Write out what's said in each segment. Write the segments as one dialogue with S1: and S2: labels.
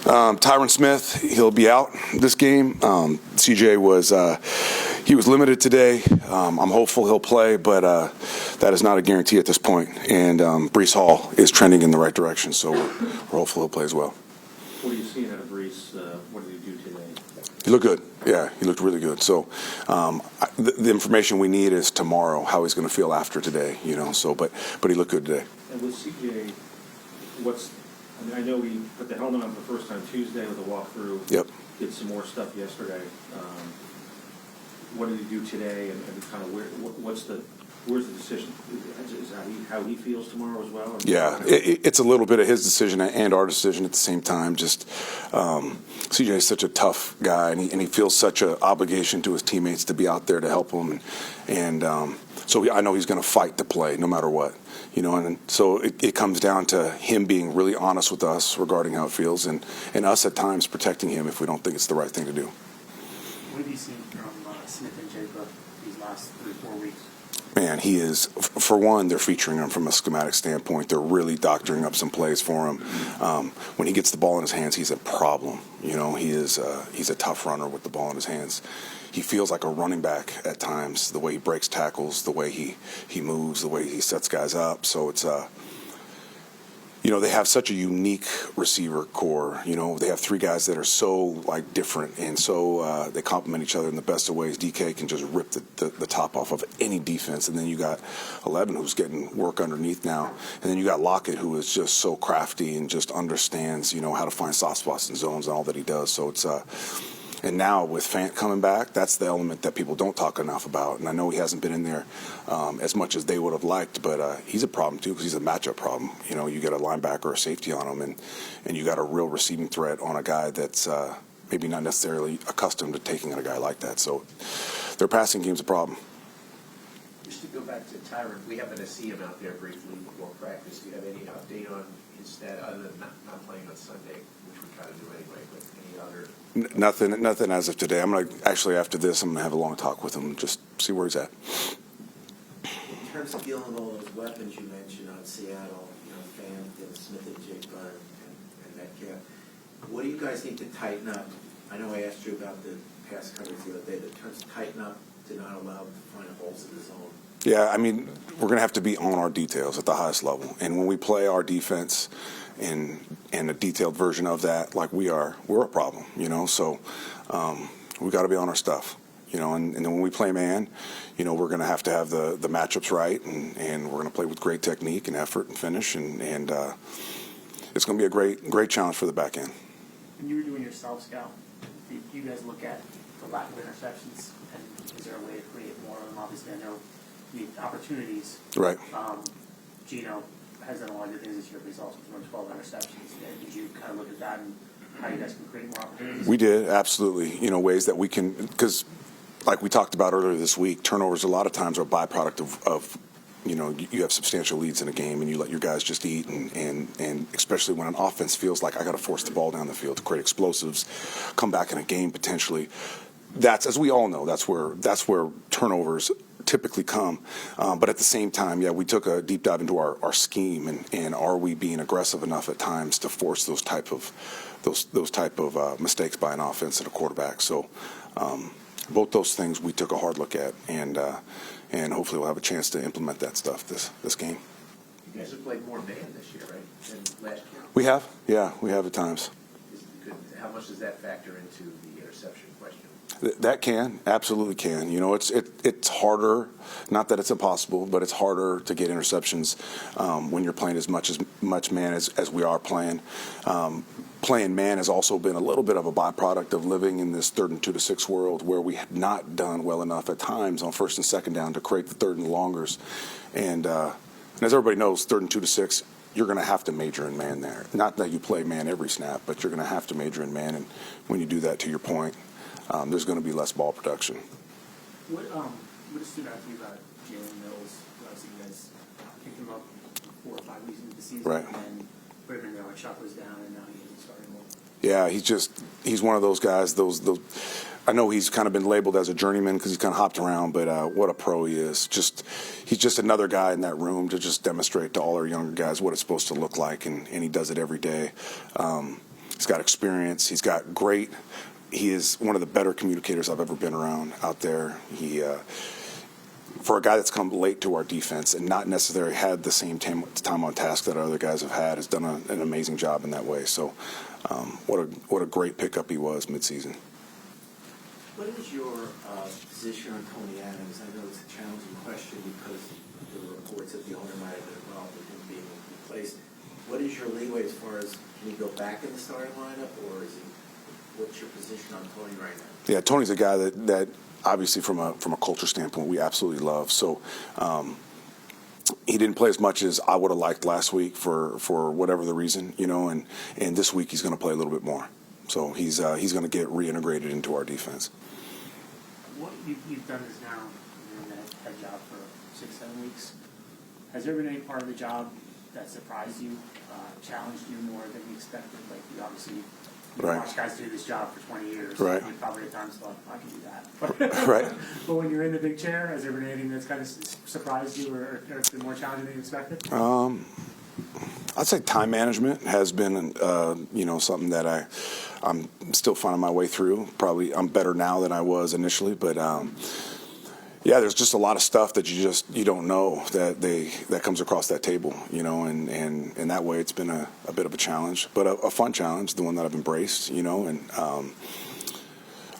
S1: Tyron Smith, he'll be out this game. CJ he was limited today. I'm hopeful he'll play, but that is not a guarantee at this point. And Breece Hall is trending in the right direction, so we're hopeful he'll play as well.
S2: What are you seeing out of Breece? What did he do today?
S1: He looked good. Yeah, he looked really good. So the information we need is tomorrow, how he's going to feel after today, So, but he looked good today.
S2: And with CJ, I know he put the helmet on for the first time Tuesday with a walkthrough.
S1: Yep.
S2: Did some more stuff yesterday. What did he do today, and kind of where's the decision? Is that how he feels tomorrow as well?
S1: Yeah, it's a little bit of his decision and our decision at the same time. Just CJ is such a tough guy, and he feels such an obligation to his teammates to be out there to help him, and so I know he's going to fight to play no matter what. And so it comes down to him being really honest with us regarding how it feels, and us at times protecting him if we don't think it's the right thing to do.
S3: What have you seen from Smith and Jigba these last 3-4 weeks?
S1: Man, he is, for one, they're featuring him from a schematic standpoint. They're really doctoring up some plays for him. When he gets the ball in his hands, he's a problem. He's a tough runner with the ball in his hands. He feels like a running back at times, the way he breaks tackles, the way he moves, the way he sets guys up. So it's they have such a unique receiver core. They have three guys that are so different, and so they complement each other in the best of ways. DK can just rip the top off of any defense, and then you got 11 who's getting work underneath now, and then you got Lockett who is just so crafty and just understands how to find soft spots and zones and all that he does. So it's and now with Fant coming back, that's the element that people don't talk enough about. And I know he hasn't been in there as much as they would have liked, but he's a problem too because he's a matchup problem. You got a linebacker or a safety on him, and you got a real receiving threat on a guy that's maybe not necessarily accustomed to taking on a guy like that. So their passing game's a problem.
S4: Just to go back to Tyron, we happened to see him out there briefly before practice. Do you have any update on his stat other than not playing on Sunday, which we try to do anyway, but any other?
S1: Nothing as of today. I'm going to actually, after this, I'm going to have a long talk with him and just see where he's at.
S5: In terms of dealing with all those weapons you mentioned on Seattle, Fant and Smith and Jigba and Metcalf, what do you guys need to tighten up? I know I asked you about the pass coverage the other day, but in terms of tighten up to not allow them to find holes in the zone.
S1: Yeah, we're going to have to be on our details at the highest level. And when we play our defense and a detailed version of that, like we're a problem, So we got to be on our stuff, And then when we play man, we're going to have the matchups right, and we're going to play with great technique and effort and finish, and it's going to be a great challenge for the back end.
S3: When you were doing your self-scout, did you guys look at the lack of interceptions, and is there a way to create more of them? Obviously, I know you need opportunities.
S1: Right.
S3: Gino has done a lot of good things this year, but he's also thrown 12 interceptions. And did you kind of look at that and how you guys can create more opportunities?
S1: We did, absolutely. Ways that we can, because like we talked about earlier this week, turnovers a lot of times are a byproduct of you have substantial leads in a game and you let your guys just eat, and especially when an offense feels like I got to force the ball down the field to create explosives, come back in a game potentially. That's, as we all know, that's where turnovers typically come. But at the same time, we took a deep dive into our scheme, and are we being aggressive enough at times to force those type of mistakes by an offense and a quarterback. So both those things we took a hard look at, and hopefully we'll have a chance to implement that stuff this game.
S4: You guys have played more man this year, right, than last year?
S1: We have, we have at times.
S4: How much does that factor into the interception question?
S1: That absolutely can. It's harder, not that it's impossible, but it's harder to get interceptions when you're playing as much man as we are playing. Playing man has also been a little bit of a byproduct of living in this 3rd and 2-6 world where we have not done well enough at times on 1st and 2nd down to create the 3rd and longers. And as everybody knows, 3rd and 2-6, you're going to have to major in man there. Not that you play man every snap, but you're going to have to major in man. And when you do that, to your point, there's going to be less ball production.
S3: What stood out to you about Jalen Mills? Obviously, you guys picked him up 4 or 5 weeks into the season,
S1: right,
S3: and put him in there when Chuck was down, and now he's starting more.
S1: Yeah, he's one of those guys. Those I know he's kind of been labeled as a journeyman because he's kind of hopped around, but what a pro he is. He's just another guy in that room to just demonstrate to all our younger guys what it's supposed to look like, and he does it every day. He's got experience. He's got great. He is one of the better communicators I've ever been around out there. For a guy that's come late to our defense and not necessarily had the same time on task that other guys have had, has done an amazing job in that way. So, what a great pickup he was midseason.
S5: What is your position on Tony Adams? I know it's a challenging question because there were reports that the owner might have been involved with him being replaced. What is your leeway as far as, can he go back in the starting lineup, or is he, what's your position on Tony right now?
S1: Yeah, Tony's a guy that obviously from a culture standpoint we absolutely love. So he didn't play as much as I would have liked last week for whatever the reason, and this week he's going to play a little bit more. So he's going to get reintegrated into our defense.
S3: What you've done this now, you're in the head job for 6-7 weeks. Has there been any part of the job that surprised you, challenged you more than you expected? Like, you obviously
S1: Right.
S3: watch guys do this job for 20 years.
S1: Right.
S3: You probably at times thought, I can do that.
S1: Right.
S3: But when you're in the big chair, has there been anything that's kind of surprised you or it's been more challenging than you expected?
S1: I'd say time management has been, something that I'm still finding my way through. Probably I'm better now than I was initially, but yeah, there's just a lot of stuff that you don't know that comes across that table, and that way it's been a bit of a challenge, but a fun challenge, the one that I've embraced, and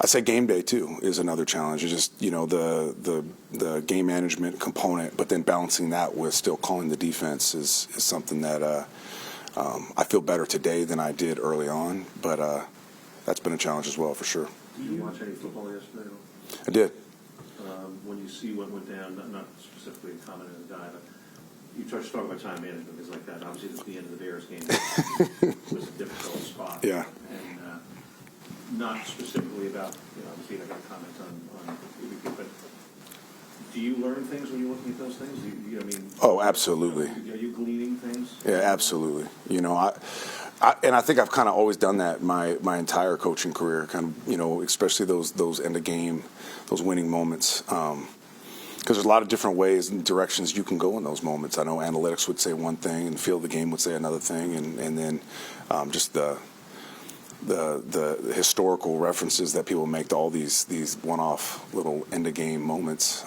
S1: I'd say game day too is another challenge. It's just the game management component, but then balancing that with still calling the defense is something that I feel better today than I did early on, but that's been a challenge as well for sure.
S2: Did you watch any football yesterday?
S1: I did.
S2: When you see what went down, not specifically a comment in the dive, but you touched talk about time management, things like that. Obviously, at the end of the Bears game was a difficult spot.
S1: Yeah.
S2: And not specifically about, obviously, I got a comment on but do you learn things when you're looking at those things?
S1: Oh, absolutely.
S2: Are you gleaning things?
S1: Yeah, absolutely. I think I've kind of always done that my entire coaching career, kind of, especially those end of game, those winning moments. Because there's a lot of different ways and directions you can go in those moments. I know analytics would say one thing and field the game would say another thing, and then just the historical references that people make to all these one-off little end-of-game moments.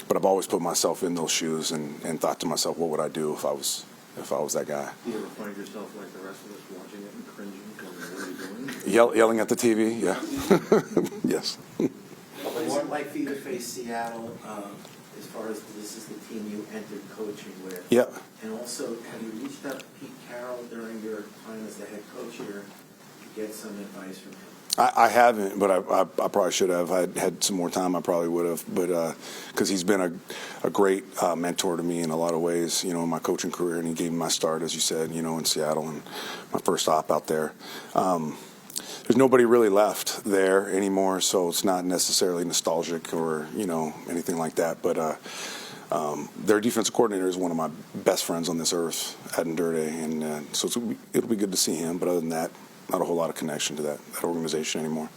S1: But I've always put myself in those shoes and thought to myself, what would I do if I was that guy?
S2: Do you ever find yourself like the rest of us watching it and cringing? What are you doing?
S1: Yelling at the TV? Yeah. Yes.
S5: What is it like for you to face Seattle as far as this is the team you entered coaching with?
S1: Yeah.
S5: And also, have you reached out to Pete Carroll during your time as the head coach here to get some advice from him?
S1: I haven't, but I probably should have. I had some more time, I probably would have. But because he's been a great mentor to me in a lot of ways, in my coaching career, and he gave me my start, as you said, in Seattle, and my first stop out there. There's nobody really left there anymore, so it's not necessarily nostalgic or anything like that. But their defensive coordinator is one of my best friends on this earth, Adam Durde, and so it'll be good to see him. But other than that, not a whole lot of connection to that organization anymore.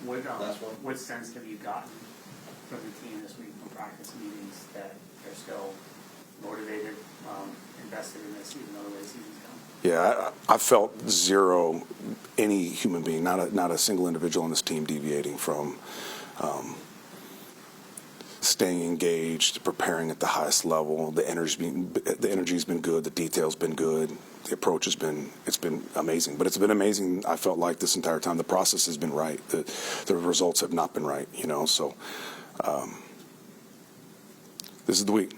S3: What sense have you gotten from the team this week from practice meetings that they're still motivated, invested in this, even though the way the season's gone?
S1: Yeah, I felt zero, any human being, not a single individual on this team deviating from staying engaged, preparing at the highest level. The energy's been good, the detail's been good, the approach has been amazing. But it's been amazing, I felt like, this entire time. The process has been right. The results have not been right, so this is the week.